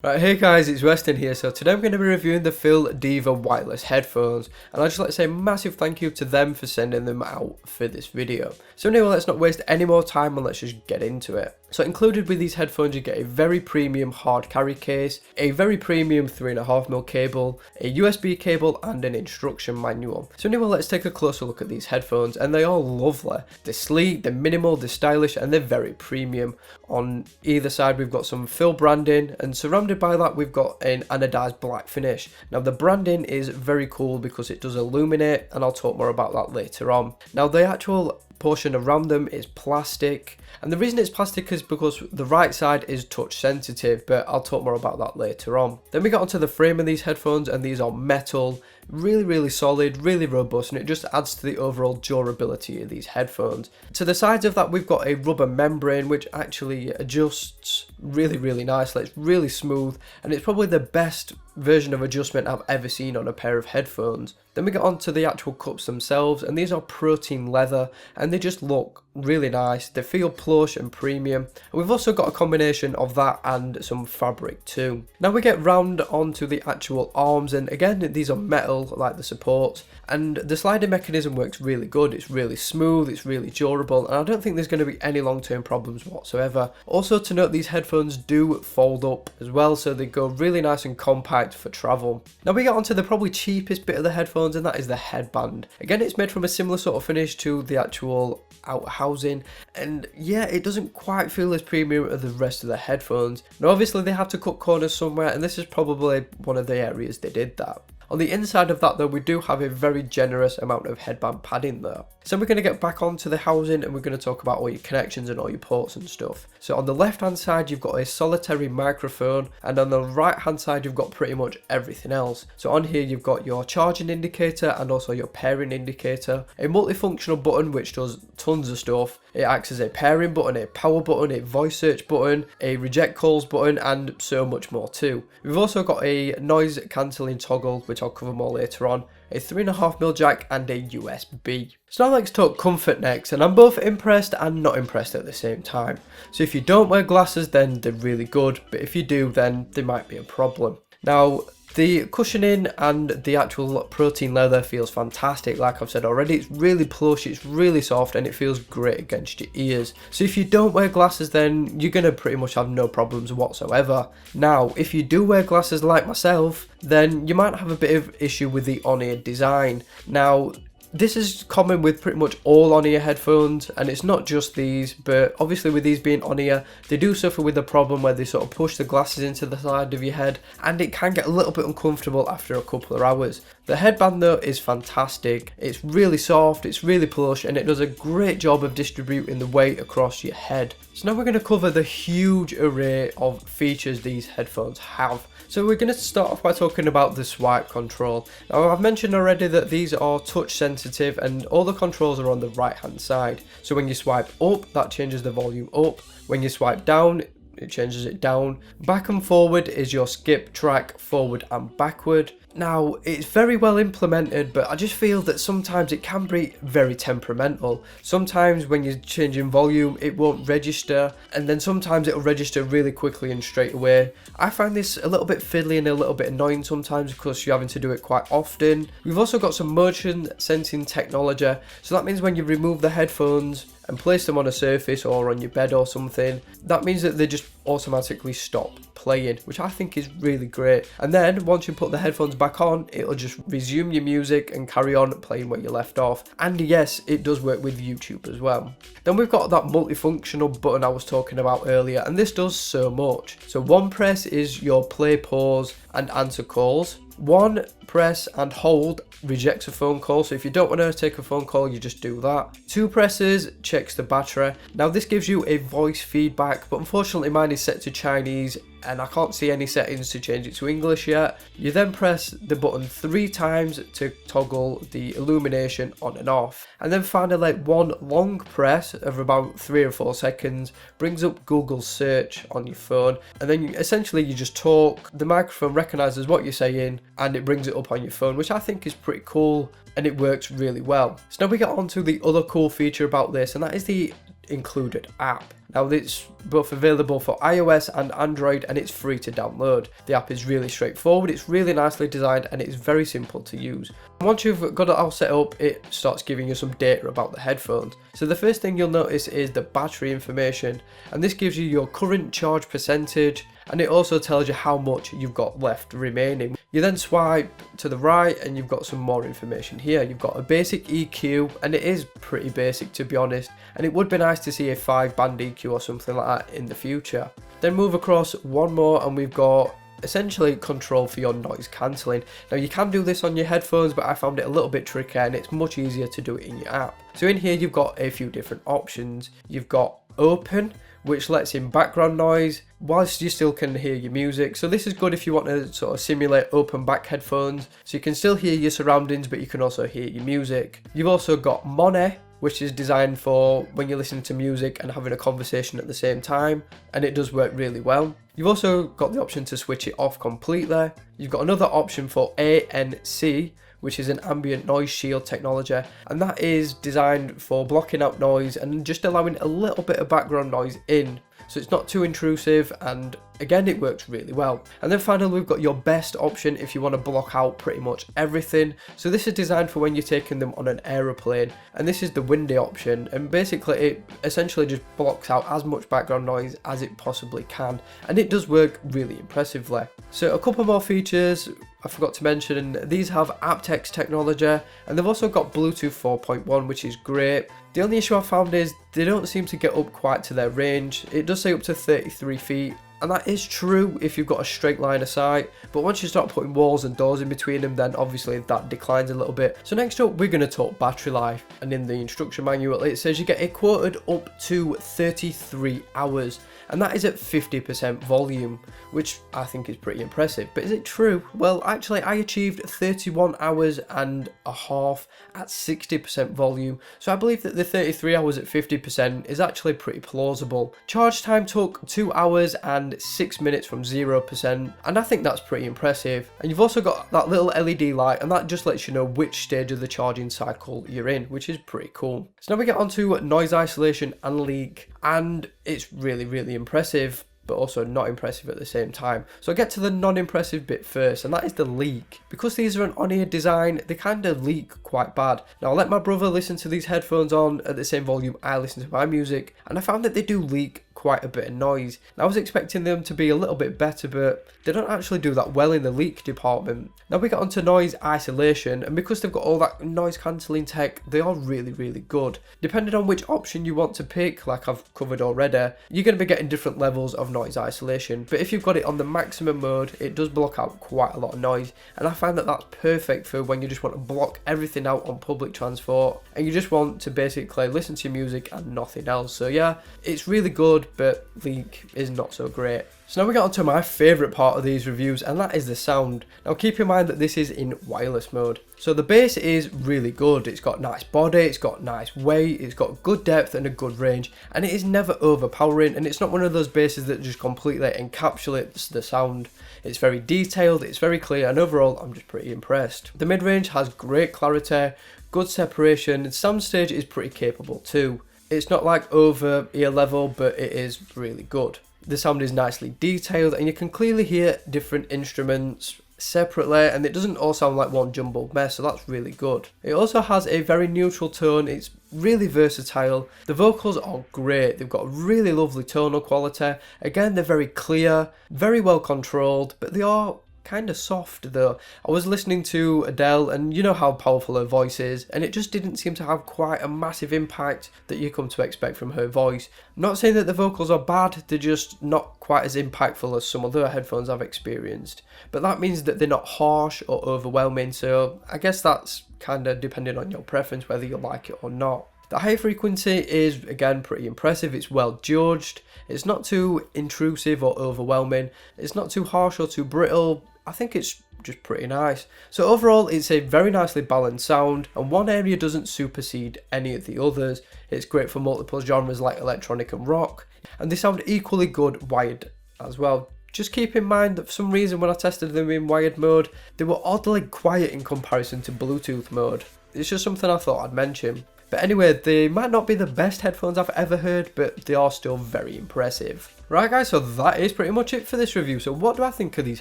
Right, hey guys, it's Weston here. So today I'm going to be reviewing the Fiil Diva wireless headphones, and I'd just like to say a massive thank you to them for sending them out for this video. So anyway, let's not waste any more time and let's just get into it. So included with these headphones you get a very premium hard carry case, a very premium 3.5mm cable, a USB cable and an instruction manual. So anyway, let's take a closer look at these headphones, and they are lovely. They're sleek, they're minimal, they're stylish and they're very premium. On either side we've got some Fiil branding, and surrounded by that we've got an anodized black finish. Now the branding is very cool because it does illuminate, and I'll talk more about that later on. Now the actual portion around them is plastic, and the reason it's plastic is because the right side is touch sensitive, but I'll talk more about that later on. Then we got onto the frame of these headphones, and these are metal, really solid, really robust, and it just adds to the overall durability of these headphones. To the sides of that we've got a rubber membrane which actually adjusts really nicely. It's really smooth, and it's probably the best version of adjustment I've ever seen on a pair of headphones. Then we get onto the actual cups themselves, and these are protein leather and they just look really nice. They feel plush and premium, and we've also got a combination of that and some fabric too. Now we get round onto the actual arms, and again these are metal like the supports, and the sliding mechanism works really good. It's really smooth, it's really durable, and I don't think there's going to be any long-term problems whatsoever. Also to note, these headphones do fold up as well, so they go really nice and compact for travel. Now we get onto the probably cheapest bit of the headphones, and that is the headband. Again, it's made from a similar sort of finish to the actual outer housing, and yeah, it doesn't quite feel as premium as the rest of the headphones. Now obviously they have to cut corners somewhere, and this is probably one of the areas they did that. On the inside of that though, we do have a very generous amount of headband padding there. So we're going to get back onto the housing, and we're going to talk about all your connections and all your ports and stuff. So on the left hand side you've got a solitary microphone, and on the right hand side you've got pretty much everything else. So on here you've got your charging indicator and also your pairing indicator, a multifunctional button which does tons of stuff. It acts as a pairing button, a power button, a voice search button, a reject calls button, and so much more too. We've also got a noise cancelling toggle, which I'll cover more later on, a 3.5mm jack and a USB. So now let's talk comfort next, and I'm both impressed and not impressed at the same time. So if you don't wear glasses then they're really good, but if you do then there might be a problem. Now the cushioning and the actual protein leather feels fantastic. Like I've said already, it's really plush, it's really soft, and it feels great against your ears. So if you don't wear glasses then you're going to pretty much have no problems whatsoever. Now if you do wear glasses like myself, then you might have a bit of issue with the on-ear design. Now this is common with pretty much all on-ear headphones, and it's not just these, but obviously with these being on-ear they do suffer with the problem where they sort of push the glasses into the side of your head, and it can get a little bit uncomfortable after a couple of hours. The headband though is fantastic. It's really soft, it's really plush, and it does a great job of distributing the weight across your head. So now we're going to cover the huge array of features these headphones have. So we're going to start off by talking about the swipe control. Now I've mentioned already that these are touch sensitive, and all the controls are on the right hand side. So when you swipe up, that changes the volume up. When you swipe down, it changes it down. Back and forward is your skip track, forward and backward. Now it's very well implemented, but I just feel that sometimes it can be very temperamental. Sometimes when you're changing volume it won't register, and then sometimes it'll register really quickly and straight away. I find this a little bit fiddly and a little bit annoying sometimes because you're having to do it quite often. We've also got some motion sensing technology, so that means when you remove the headphones and place them on a surface or on your bed or something, that means that they just automatically stop playing, which I think is really great. And then once you put the headphones back on, it'll just resume your music and carry on playing where you left off. And yes, it does work with YouTube as well. Then we've got that multifunctional button I was talking about earlier, and this does so much. So one press is your play, pause and answer calls. One press and hold rejects a phone call, so if you don't want to take a phone call you just do that. Two presses checks the battery. Now this gives you a voice feedback, but unfortunately mine is set to Chinese and I can't see any settings to change it to English yet. You then press the button 3 times to toggle the illumination on and off, and then finally one long press of about 3 or 4 seconds brings up Google search on your phone, and then essentially you just talk, the microphone recognises what you're saying and it brings it up on your phone, which I think is pretty cool and it works really well. So now we get on to the other cool feature about this, and that is the included app. Now it's both available for iOS and Android, and it's free to download. The app is really straightforward, it's really nicely designed, and it's very simple to use. Once you've got it all set up, it starts giving you some data about the headphones. So the first thing you'll notice is the battery information, and this gives you your current charge percentage, and it also tells you how much you've got left remaining. You then swipe to the right and you've got some more information here. You've got a basic EQ, and it is pretty basic to be honest, and it would be nice to see a 5-band EQ or something like that in the future. Then move across one more and we've got essentially control for your noise cancelling. Now you can do this on your headphones, but I found it a little bit trickier and it's much easier to do it in your app. So in here you've got a few different options. You've got open, which lets in background noise whilst you still can hear your music. So this is good if you want to sort of simulate open back headphones, so you can still hear your surroundings but you can also hear your music. You've also got mono, which is designed for when you're listening to music and having a conversation at the same time, and it does work really well. You've also got the option to switch it off completely. You've got another option for ANC, which is an ambient noise shield technology, and that is designed for blocking out noise and just allowing a little bit of background noise in, so it's not too intrusive, and again it works really well. And then finally we've got your best option if you want to block out pretty much everything. So this is designed for when you're taking them on an aeroplane, and this is the windy option, and basically it essentially just blocks out as much background noise as it possibly can, and it does work really impressively. So a couple more features I forgot to mention, these have aptX technology, and they've also got Bluetooth 4.1, which is great. The only issue I found is they don't seem to get up quite to their range. It does say up to 33 feet, and that is true if you've got a straight line of sight, but once you start putting walls and doors in between them, then obviously that declines a little bit. So next up we're going to talk battery life, and in the instruction manual it says you get it quoted up to 33 hours, and that is at 50% volume, which I think is pretty impressive. But is it true? Well, actually I achieved 31 hours and a half at 60% volume, so I believe that the 33 hours at 50% is actually pretty plausible. Charge time took 2 hours and 6 minutes from 0%, and I think that's pretty impressive. And you've also got that little LED light, and that just lets you know which stage of the charging cycle you're in, which is pretty cool. So now we get on to noise isolation and leak, and it's really impressive, but also not impressive at the same time. So I'll get to the non-impressive bit first, and that is the leak. Because these are an on-ear design, they kind of leak quite bad. Now I let my brother listen to these headphones on at the same volume I listen to my music, and I found that they do leak quite a bit of noise. Now, I was expecting them to be a little bit better, but they don't actually do that well in the leak department. Now we get onto noise isolation, and because they've got all that noise cancelling tech, they are really good. Depending on which option you want to pick, like I've covered already, you're going to be getting different levels of noise isolation, but if you've got it on the maximum mode, it does block out quite a lot of noise, and I find that that's perfect for when you just want to block everything out on public transport and you just want to basically listen to your music and nothing else. So yeah, it's really good, but leak is not so great. So now we get on to my favourite part of these reviews, and that is the sound. Now keep in mind that this is in wireless mode. So the bass is really good. It's got nice body, it's got nice weight, it's got good depth and a good range, and it is never overpowering, and it's not one of those basses that just completely encapsulates the sound. It's very detailed, it's very clear, and overall I'm just pretty impressed. The mid-range has great clarity, good separation, and soundstage is pretty capable too. It's not like over ear level, but it is really good. The sound is nicely detailed, and you can clearly hear different instruments separately, and it doesn't all sound like one jumbled mess, so that's really good. It also has a very neutral tone, it's really versatile. The vocals are great, they've got really lovely tonal quality. Again, they're very clear, very well controlled, but they are kind of soft though. I was listening to Adele, and you know how powerful her voice is, and it just didn't seem to have quite a massive impact that you come to expect from her voice. I'm not saying that the vocals are bad, they're just not quite as impactful as some other headphones I've experienced, but that means that they're not harsh or overwhelming, so I guess that's kind of depending on your preference whether you like it or not. The high frequency is again pretty impressive, it's well judged, it's not too intrusive or overwhelming, it's not too harsh or too brittle. I think it's just pretty nice. So overall, it's a very nicely balanced sound, and one area doesn't supersede any of the others. It's great for multiple genres like electronic and rock, and they sound equally good wired as well. Just keep in mind that for some reason when I tested them in wired mode, they were oddly quiet in comparison to Bluetooth mode. It's just something I thought I'd mention. But anyway, they might not be the best headphones I've ever heard, but they are still very impressive. Right guys, so that is pretty much it for this review. So what do I think of these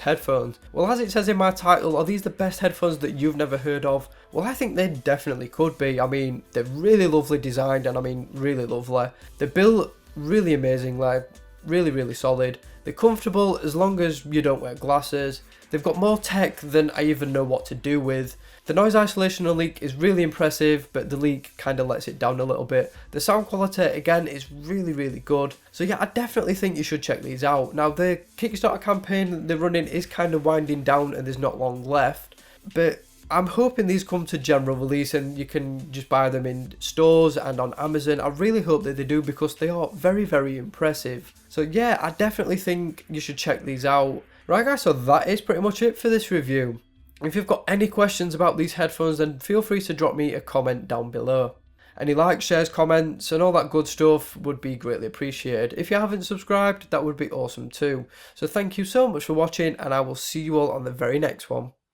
headphones? Well, as it says in my title, are these the best headphones that you've never heard of? Well, I think they definitely could be. I mean, they're really lovely designed, and I mean really lovely. They're built really amazing, like really solid. They're comfortable as long as you don't wear glasses. They've got more tech than I even know what to do with. The noise isolation on leak is really impressive, but the leak kind of lets it down a little bit. The sound quality, again, is really good. So yeah, I definitely think you should check these out. Now, the Kickstarter campaign that they're running is kind of winding down and there's not long left. But I'm hoping these come to general release and you can just buy them in stores and on Amazon. I really hope that they do because they are very impressive. So yeah, I definitely think you should check these out. Right guys, so that is pretty much it for this review. If you've got any questions about these headphones, then feel free to drop me a comment down below. Any likes, shares, comments and all that good stuff would be greatly appreciated. If you haven't subscribed, that would be awesome too. So thank you so much for watching and I will see you all on the very next one.